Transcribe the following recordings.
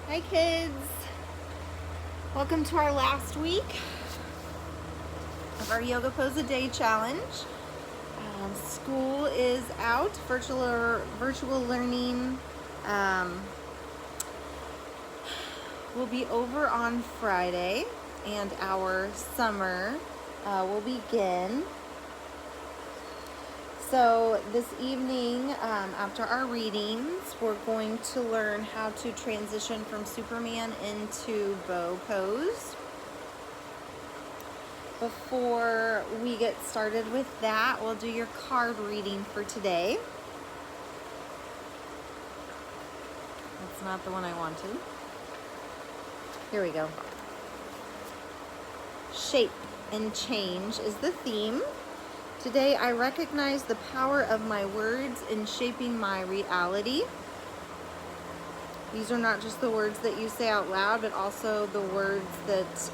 Hi kids! Welcome to our last week of our Yoga Pose a Day challenge. School is out, virtual learning will be over on Friday, and our summer will begin. So this evening, after our readings, we're going to learn how to transition from Superman into bow pose. Before we get started with that, we'll do your card reading for today. That's not the one I wanted. Here we go. Shape and change is the theme. Today, I recognize the power of my words in shaping my reality. These are not just the words that you say out loud, but also the words that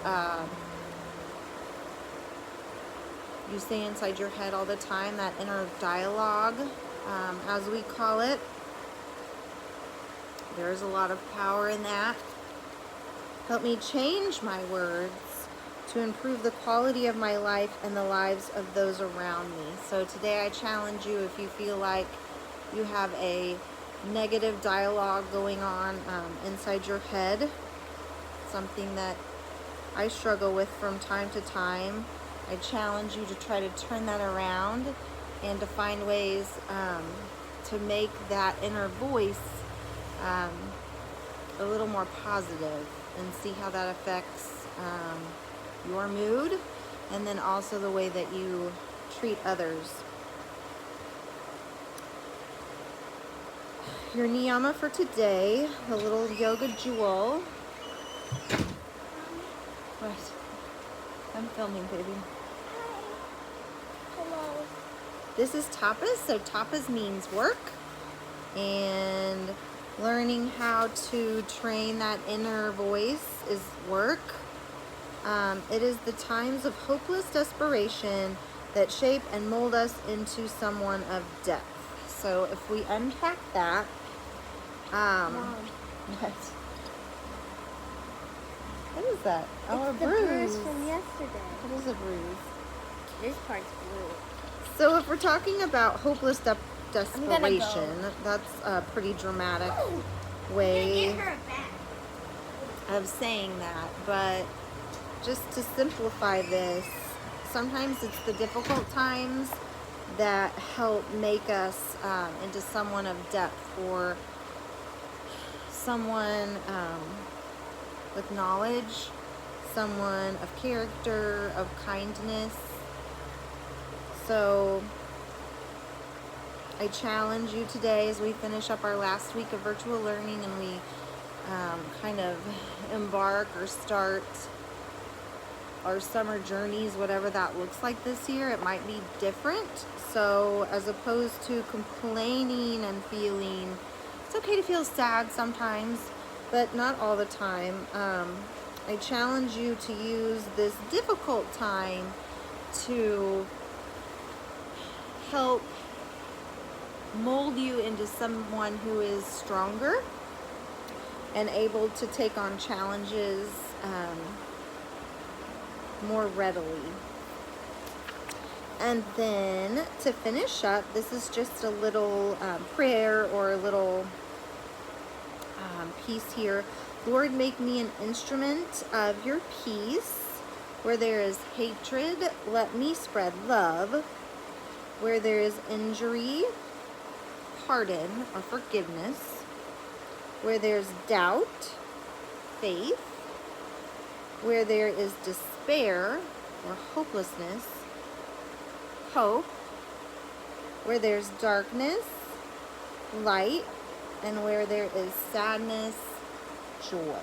you say inside your head all the time, that inner dialogue, as we call it. There's a lot of power in that. Help me change my words to improve the quality of my life and the lives of those around me. So today I challenge you, if you feel like you have a negative dialogue going on inside your head, something that I struggle with from time to time, I challenge you to try to turn that around and to find ways to make that inner voice a little more positive, and see how that affects your mood, and then also the way that you treat others. Your niyama for today, the little yoga jewel. What? I'm filming, baby. Hello. This is tapas. So tapas means work, and learning how to train that inner voice is work. It is the times of hopeless desperation that shape and mold us into someone of depth. So if we unpack that, Mom. what? What is that? Oh, It's a the bruise. from yesterday. What is a bruise? This part's blue. So if we're talking about hopeless desperation, go. that's a pretty dramatic way of saying that. But just to simplify this, sometimes it's the difficult times that help make us into someone of depth, or someone with knowledge, someone of character, of kindness. So I challenge you today, as we finish up our last week of virtual learning and we kind of embark or start our summer journeys, whatever that looks like this year. It might be different. So as opposed to complaining and feeling, it's okay to feel sad sometimes, but not all the time. I challenge you to use this difficult time to help mold you into someone who is stronger and able to take on challenges more readily. And then to finish up, this is just a little prayer, or a little piece here. Lord, make me an instrument of your peace. Where there is hatred, let me spread love. Where there is injury, pardon or forgiveness. Where there's doubt, faith. Where there is despair or hopelessness, hope. Where there's darkness, light. And where there is sadness, joy.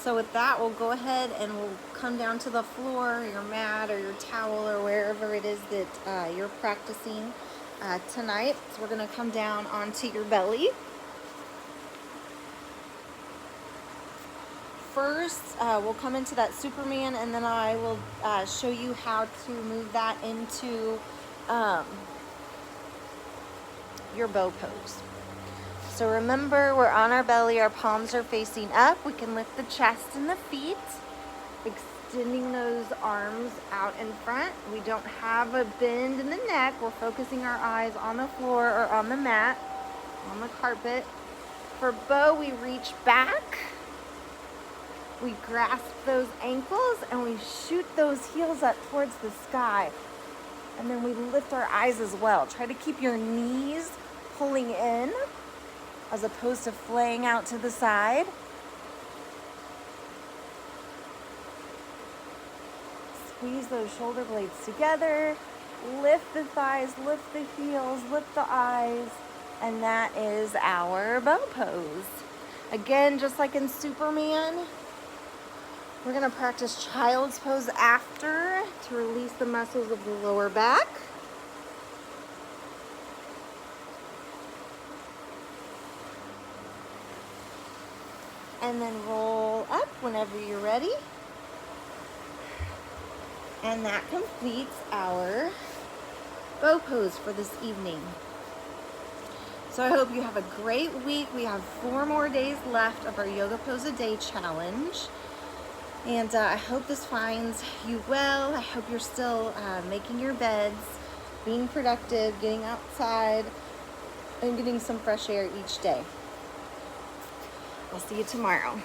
So with that, we'll go ahead and we'll come down to the floor, your mat or your towel, or wherever it is that you're practicing tonight. So we're going to come down onto your belly. First, we'll come into that Superman, and then I will show you how to move that into your bow pose. So remember, we're on our belly, our palms are facing up. We can lift the chest and the feet, extending those arms out in front. We don't have a bend in the neck. We're focusing our eyes on the floor or on the mat, on the carpet. For bow, we reach back. We grasp those ankles and we shoot those heels up towards the sky. And then we lift our eyes as well. Try to keep your knees pulling in as opposed to flaying out to the side. Squeeze those shoulder blades together. Lift the thighs, lift the heels, lift the eyes. And that is our bow pose. Again, just like in Superman, we're gonna practice child's pose after to release the muscles of the lower back. And then roll up whenever you're ready. And that completes our bow pose for this evening. So I hope you have a great week. We have 4 more days left of our Yoga Pose a Day challenge. And I hope this finds you well. I hope you're still making your beds, being productive, getting outside, and getting some fresh air each day. I'll see you tomorrow.